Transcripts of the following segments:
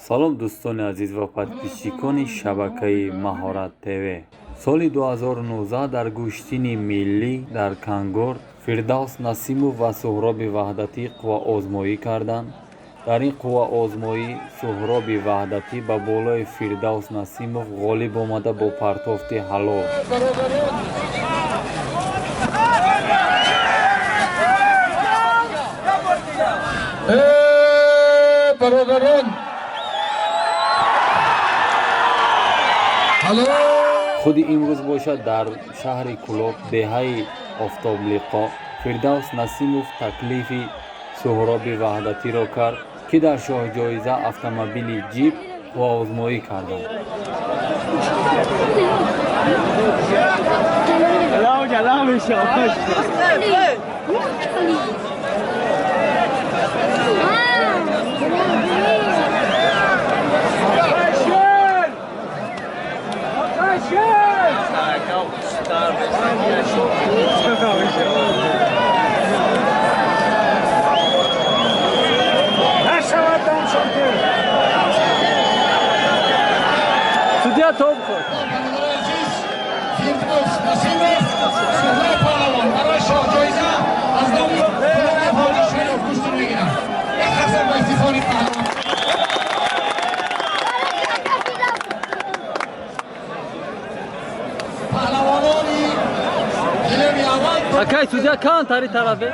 салом дӯстони азиз ва подписчикони шабакаи Маҳорат ТВ. соли 2019 дар гӯштини миллӣ дар Кангор Фирдавс Насимов ва Суҳроби Ваҳдатӣ қувваозмоӣ карданд. дар ин қувваозмоӣ Суҳроби Ваҳдатӣ ба болои Фирдавс Насимов ғолиб омада бо партофти ҳалол برادران худи имрӯз бошад дар шаҳри Кӯлоб деҳаи офтоблиқо Фирдавс Насимов таклифи Суҳроби Ваҳдатиро кард, ки дар шоҳҷоиза автомобили ҷип қувваозмоӣ карданд. Судья топ ход. Акай судья кан тари тарафе.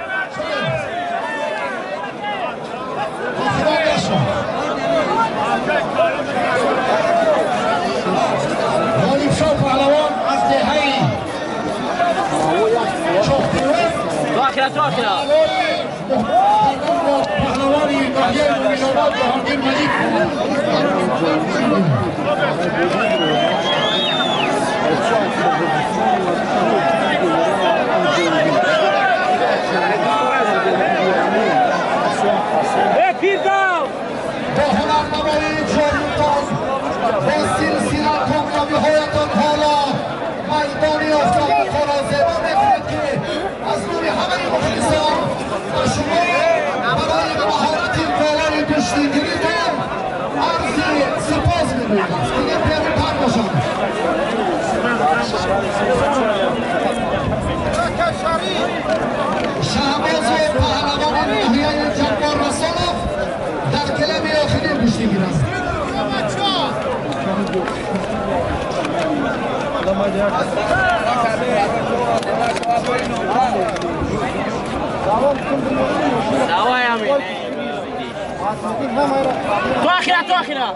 تو آخرا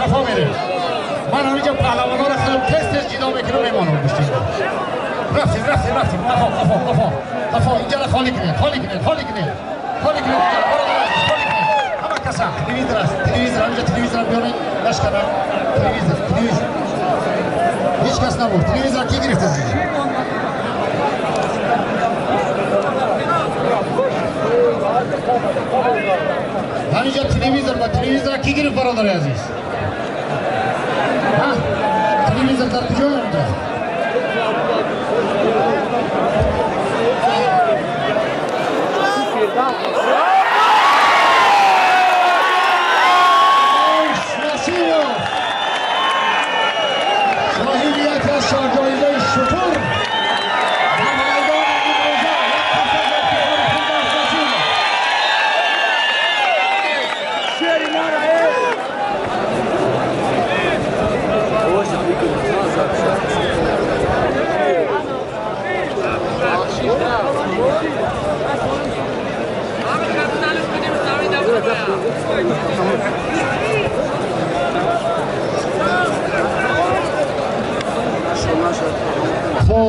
خفا میریم. من همینجا پهلوانا را خیلی تست جدا میکنم میمانم بشتیم. رفتیم. خفا. اینجا را خالی کنید. همه کسا تلویزیون است. همینجا تلویزیون بیارین. باش کنم. تلویزیون. هیچ کس نبود. تلویزیون کی گرفته زیر؟ همینجا تلویزیون کی گرفت برادر عزیز؟ تلویزیون در کجا اونجا؟ شاهدیت از شاهجایزه شطور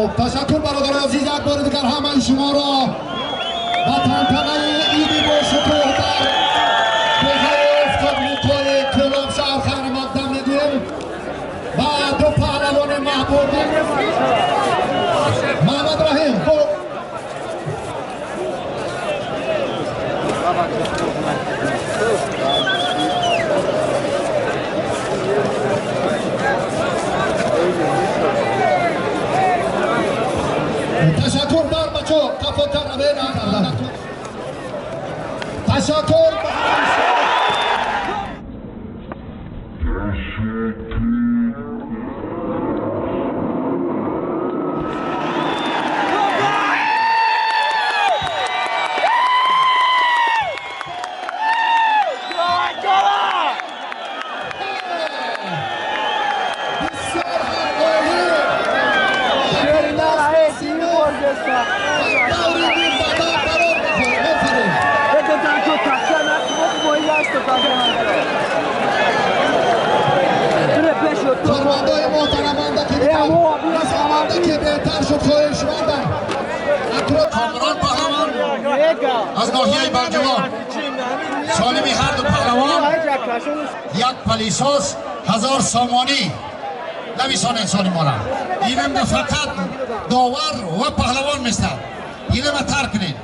خب تشکر برادر عزیز، یک بار دیگر همه شما را و تنتنه ایدی با شکوه در بهای افتاد موتای کلاب شهر خیر مقدم میدیم و دو پهلوان محبوبی محمد رحیم تشکر بر بچه کفاتر روی تشکر فرماندهای محترمانده که بهتر شد خواهی شماندن کامران پهلوان از ناحیه برجوان سالمی هر دو پهلوان یک پلیساز 1000 سامانی نمیسان انسانی مالا اینم فقط داور و پهلوان میستد اینم ترک کنید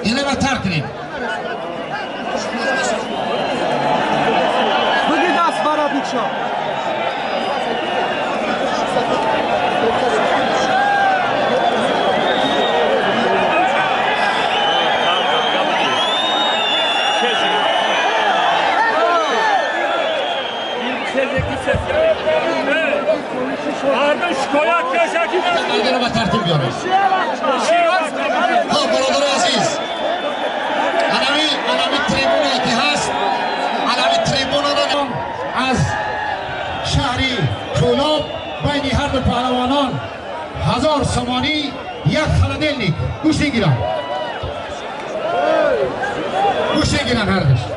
اینم ترک کنید بگید دست برا بیچا اینو به ترتیب بیاره ها برادر عزیز علمی تریبونی که هست علمی تریبون دادم از شهری کولاب بین هر دو پهلوانان 1000 سامانی یک خلدلنی گوش گیرن هر دوش